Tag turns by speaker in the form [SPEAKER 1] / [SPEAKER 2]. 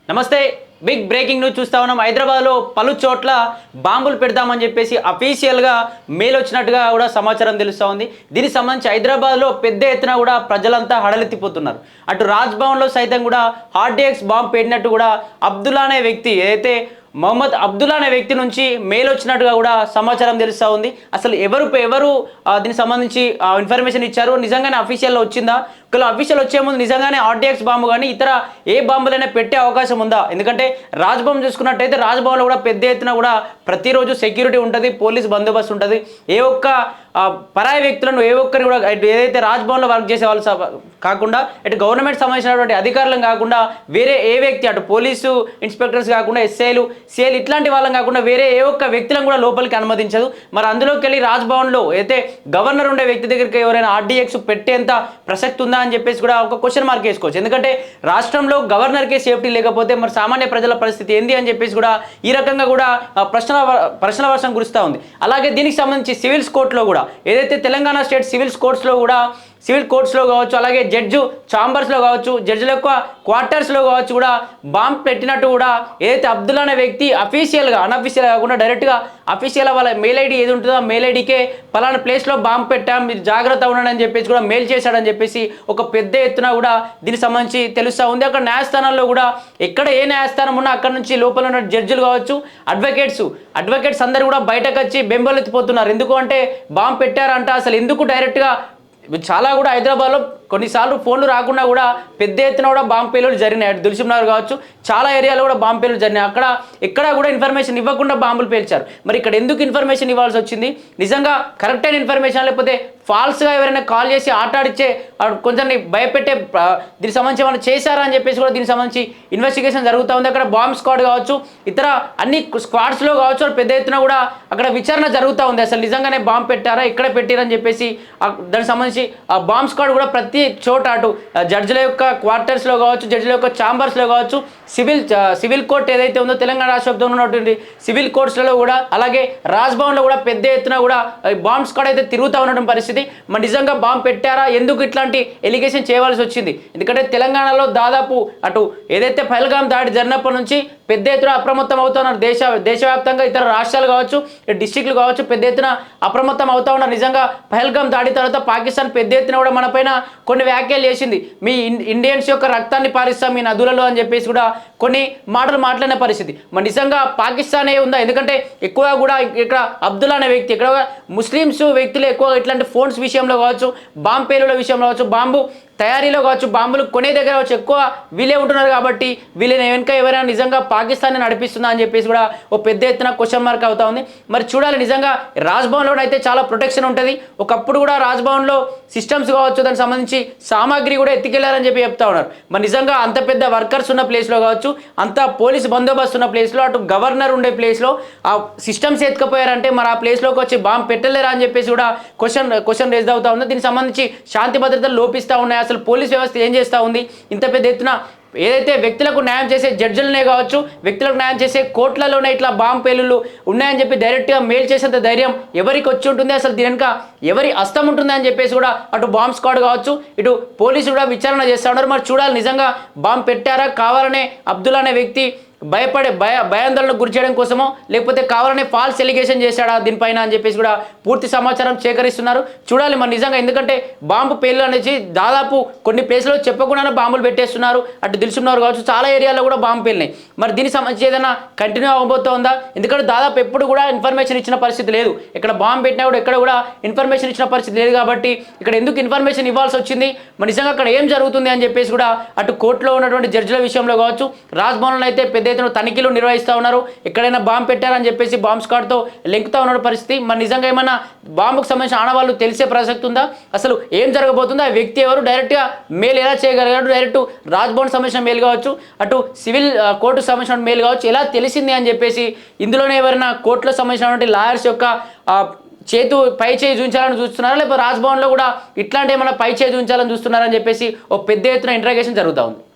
[SPEAKER 1] నమస్తే. Big breaking news చూస్తా ఉన్నాం. హైదరాబాద్లో పలు చోట్ల బాంబులు పెడదామని చెప్పేసి అఫీషియల్గా మెయిల్ వచ్చినట్టుగా కూడా సమాచారం తెలుస్తూ ఉంది. దీనికి సంబంధించి హైదరాబాద్లో పెద్ద ఎత్తున కూడా ప్రజలంతా హడలెత్తిపోతున్నారు. అటు రాజ్భవన్లో సైతం కూడా RDX బాంబు పెట్టినట్టు కూడా అబ్దుల్లా అనే వ్యక్తి ఏదైతే మొహమ్మద్ అబ్దుల్లా అనే వ్యక్తి నుంచి మెయిల్ వచ్చినట్టుగా కూడా సమాచారం తెలుస్తూ ఉంది. అసలు ఎవరు దీనికి సంబంధించి ఇన్ఫర్మేషన్ ఇచ్చారు, నిజంగానే అఫీషియల్లో వచ్చిందా? ఒకవేళ అఫీషియల్ వచ్చే ముందు నిజంగానే RDX బాంబు కానీ ఇతర ఏ బాంబులైనా పెట్టే అవకాశం ఉందా? ఎందుకంటే రాజ్భవన్ చూసుకున్నట్టయితే రాజ్భవన్లో కూడా పెద్ద ఎత్తున కూడా ప్రతిరోజు సెక్యూరిటీ ఉంటుంది, పోలీస్ బందోబస్తు ఉంటుంది. ఏ ఒక్క పరాయి వ్యక్తులను ఏ ఒక్కరిని కూడా ఏదైతే రాజ్భవన్లో వర్క్ చేసే వాళ్ళు కాకుండా ఇటు గవర్నమెంట్ సంబంధించినటువంటి అధికారులను కాకుండా వేరే ఏ వ్యక్తి అటు పోలీసు ఇన్స్పెక్టర్స్ కాకుండా SIలు CIలు ఇట్లాంటి వాళ్ళని కాకుండా వేరే ఏ ఒక్క వ్యక్తులను కూడా లోపలికి అనుమతించదు. మరి అందులోకి వెళ్ళి రాజ్భవన్లో అయితే గవర్నర్ ఉండే వ్యక్తి దగ్గరికి ఎవరైనా RDX పెట్టేంత ప్రసక్తి ఉందా అని చెప్పేసి కూడా ఒక క్వశ్చన్ మార్క్ వేసుకోవచ్చు. ఎందుకంటే రాష్ట్రంలో గవర్నర్కే సేఫ్టీ లేకపోతే మరి సామాన్య ప్రజల పరిస్థితి ఏంది అని చెప్పేసి కూడా ఈ రకంగా కూడా ప్రశ్న వర్షం కురుస్తూ ఉంది. అలాగే దీనికి సంబంధించి సివిల్స్ కోర్టులో కూడా ఏదైతే తెలంగాణ స్టేట్ సివిల్స్ కోర్ట్స్లో కావచ్చు, అలాగే జడ్జు ఛాంబర్స్లో కావచ్చు, జడ్జిల యొక్క క్వార్టర్స్లో కావచ్చు కూడా బాంబ్ పెట్టినట్టు కూడా ఏదైతే అబ్దుల్లా అనే వ్యక్తి అఫీషియల్గా అనఫీషియల్గా కాకుండా డైరెక్ట్గా అఫీషియల్ వాళ్ళ మెయిల్ ఐడి ఏది ఉంటుందో ఆ మెయిల్ ఐడికే పలానా ప్లేస్లో బాంబు పెట్టాం, మీరు జాగ్రత్త ఉండండి అని చెప్పేసి కూడా మెయిల్ చేశాడని చెప్పేసి ఒక పెద్ద ఎత్తున కూడా దీనికి సంబంధించి తెలుస్తూ ఉంది. అక్కడ న్యాయస్థానాల్లో కూడా ఎక్కడ ఏ న్యాయస్థానం ఉన్నా అక్కడ నుంచి లోపల ఉన్న జడ్జిలు కావచ్చు, అడ్వకేట్స్ అందరూ కూడా బయటకు వచ్చి బెంబలెత్తిపోతున్నారు. ఎందుకు అంటే బాంబు పెట్టారంట, అసలు ఎందుకు డైరెక్ట్గా చాలా కూడా హైదరాబాద్లో కొన్నిసార్లు ఫోన్లు రాకుండా కూడా పెద్ద ఎత్తున కూడా బాంబు పేలులు జరిగినాయి. అటు దిల్సుఖ్నగర్ కావచ్చు, చాలా ఏరియాలో కూడా బాంబు పేలులు జరిగినాయి. అక్కడ ఎక్కడ కూడా ఇన్ఫర్మేషన్ ఇవ్వకుండా బాంబులు పేల్చారు. మరి ఇక్కడ ఎందుకు ఇన్ఫర్మేషన్ ఇవ్వాల్సి వచ్చింది? నిజంగా కరెక్ట్ అయిన ఇన్ఫర్మేషన్ లేకపోతే ఫాల్స్గా ఎవరైనా కాల్ చేసి ఆటాడిచ్చే కొంచెం భయపెట్టే దీనికి సంబంధించి ఏమైనా చేశారా అని చెప్పేసి కూడా దీనికి సంబంధించి ఇన్వెస్టిగేషన్ జరుగుతూ ఉంది. అక్కడ బాంబ్ స్క్వాడ్ కావచ్చు, ఇతర అన్ని స్క్వాడ్స్లో కావచ్చు పెద్ద ఎత్తున కూడా అక్కడ విచారణ జరుగుతూ ఉంది. అసలు నిజంగానే బాంబు పెట్టారా, ఎక్కడ పెట్టారని చెప్పేసి దానికి సంబంధించి ఆ బాంబ్ స్క్వాడ్ కూడా ప్రతి చోట అటు జడ్జిల యొక్క క్వార్టర్స్లో కావచ్చు, జడ్జిల యొక్క ఛాంబర్స్లో కావచ్చు, సివిల్ కోర్ట్ ఏదైతే ఉందో తెలంగాణ రాష్ట్రంలో ఉన్నటువంటి సివిల్ కోర్ట్స్లలో కూడా, అలాగే రాజ్భవన్లో కూడా పెద్ద ఎత్తున కూడా బాంబ్ స్క్వాడ్ అయితే తిరుగుతూ ఉన్నటువంటి పరిస్థితి. మరి నిజంగా బాంబు పెట్టారా, ఎందుకు ఇట్లాంటి ఎలిగేషన్ చేయవలసి వచ్చింది? ఎందుకంటే తెలంగాణలో దాదాపు అటు ఏదైతే పహల్గామ్ దాడి జరిగినప్పటి నుంచి పెద్ద ఎత్తున అప్రమత్తం అవుతున్నారు. దేశవ్యాప్తంగా ఇతర రాష్ట్రాలు కావచ్చు, డిస్టిక్లు కావచ్చు పెద్ద ఎత్తున అప్రమత్తం అవుతూ ఉన్నారు. నిజంగా పహల్గామ్ దాడి తర్వాత పాకిస్తాన్ పెద్ద ఎత్తున కూడా మన పైన కొన్ని వ్యాఖ్యలు చేసింది. మీ ఇండియన్స్ యొక్క రక్తాన్ని పారిస్తాం మీ నదులలో అని చెప్పేసి కూడా కొన్ని మాటలు మాట్లాడిన పరిస్థితి. మరి నిజంగా పాకిస్తానే ఉందా? ఎందుకంటే ఎక్కువ కూడా ఇక్కడ అబ్దుల్లా అనే వ్యక్తి ఇక్కడ ముస్లిమ్స్ వ్యక్తులు ఎక్కువ ఇట్లాంటి ఫోన్స్ విషయంలో కావచ్చు, బాంబు పేలుల విషయంలో కావచ్చు, బాంబు తయారీలో కావచ్చు, బాంబులు కొనే దగ్గర కావచ్చు ఎక్కువ వీళ్ళే ఉంటున్నారు. కాబట్టి వీళ్ళని వెనుక ఎవరైనా నిజంగా పాకిస్తాన్ని నడిపిస్తుందా అని చెప్పేసి కూడా ఓ పెద్ద ఎత్తున క్వశ్చన్ మార్క్ అవుతా ఉంది. మరి చూడాలి. నిజంగా రాజ్భవన్లో అయితే చాలా ప్రొటెక్షన్ ఉంటుంది. ఒకప్పుడు కూడా రాజ్భవన్లో సిస్టమ్స్ కావచ్చు, దానికి సంబంధించి సామాగ్రి కూడా ఎత్తుకెళ్లారని చెప్పి చెప్తా ఉన్నారు. మరి నిజంగా అంత పెద్ద వర్కర్స్ ఉన్న ప్లేస్లో కావచ్చు, అంత పోలీస్ బందోబస్తు ఉన్న ప్లేస్లో, అటు గవర్నర్ ఉండే ప్లేస్లో ఆ సిస్టమ్స్ ఎత్తుకపోయారంటే మరి ఆ ప్లేస్లోకి వచ్చి బాంబు పెట్టలేరా అని చెప్పేసి కూడా క్వశ్చన్ రేజ్ అవుతా ఉంది. దీనికి సంబంధించి శాంతి భద్రతలు లోపిస్తూ ఉన్నాయి. అసలు పోలీస్ వ్యవస్థ ఏం చేస్తూ ఉంది? ఇంత పెద్ద ఎత్తున ఏదైతే వ్యక్తులకు న్యాయం చేసే జడ్జిలనే కావచ్చు, వ్యక్తులకు న్యాయం చేసే కోర్టులలోనే ఇట్లా బాంబు పేలుళ్ళు ఉన్నాయని చెప్పి డైరెక్ట్గా మెయిల్ చేసేంత ధైర్యం ఎవరికి వచ్చి ఉంటుంది? అసలు దీని వెనుక ఎవరి హస్తం ఉంటుంది అని చెప్పేసి కూడా అటు బాంబ్ స్క్వాడ్ కావచ్చు, ఇటు పోలీసులు కూడా విచారణ చేస్తూ ఉన్నారు. మరి చూడాలి నిజంగా బాంబు పెట్టారా, కావాలనే అబ్దుల్లా అనే వ్యక్తి భయాందోళనకు గురి చేయడం కోసమో లేకపోతే కావాలనే ఫాల్స్ ఎలిగేషన్ చేశాడా దీనిపైన అని చెప్పేసి కూడా పూర్తి సమాచారం సేకరిస్తున్నారు. చూడాలి మరి నిజంగా. ఎందుకంటే బాంబు పేలు అనేది దాదాపు కొన్ని ప్లేస్లో చెప్పకుండానే బాంబులు పెట్టేస్తున్నారు. అటు దిల్సుఖ్నగర్ కావచ్చు, చాలా ఏరియాలో కూడా బాంబు పేలినాయి. మరి దీనికి సంబంధించి ఏదైనా కంటిన్యూ అవ్వబోతుందా? ఎందుకంటే దాదాపు ఎప్పుడు కూడా ఇన్ఫర్మేషన్ ఇచ్చిన పరిస్థితి లేదు. ఇక్కడ బాంబు పెట్టినా కూడా ఎక్కడ కూడా ఇన్ఫర్మేషన్ ఇచ్చిన పరిస్థితి లేదు. కాబట్టి ఇక్కడ ఎందుకు ఇన్ఫర్మేషన్ ఇవ్వాల్సి వచ్చింది? మరి నిజంగా అక్కడ ఏం జరుగుతుంది అని చెప్పేసి కూడా అటు కోర్టులో ఉన్నటువంటి జడ్జిల విషయంలో కావచ్చు, రాజ్భవన్లో అయితే పెద్ద తనిఖీలు నిర్వహిస్తూ ఉన్నారు. ఎక్కడైనా బాంబు పెట్టారని చెప్పేసి బాంబ్ స్క్వాడ్తో లెంకుతా ఉన్న పరిస్థితి. మరి నిజంగా ఏమన్నా బాంబుకు సంబంధించిన ఆనవాళ్ళు తెలిసే ప్రసక్తి ఉందా? అసలు ఏం జరగబోతుందో, ఆ వ్యక్తి ఎవరు, డైరెక్ట్గా మెయిల్ ఎలా చేయగలిగాడు, డైరెక్ట్ రాజ్భవన్ సంబంధించిన మెయిల్ కావచ్చు, అటు సివిల్ కోర్టుకు సంబంధించిన మెయిల్ కావచ్చు, ఎలా తెలిసింది అని చెప్పేసి ఇందులోనే ఎవరైనా కోర్టులో సంబంధించినటువంటి లాయర్స్ యొక్క పై చేయి చూపించాలని చూస్తున్నారా, లేకపోతే రాజ్భవన్లో కూడా ఇట్లాంటి ఏమైనా పై చేయి చూపించాలని చూస్తున్నారని చెప్పేసి ఓ పెద్ద ఎత్తున ఇంటరాగేషన్ జరుగుతూ ఉంది.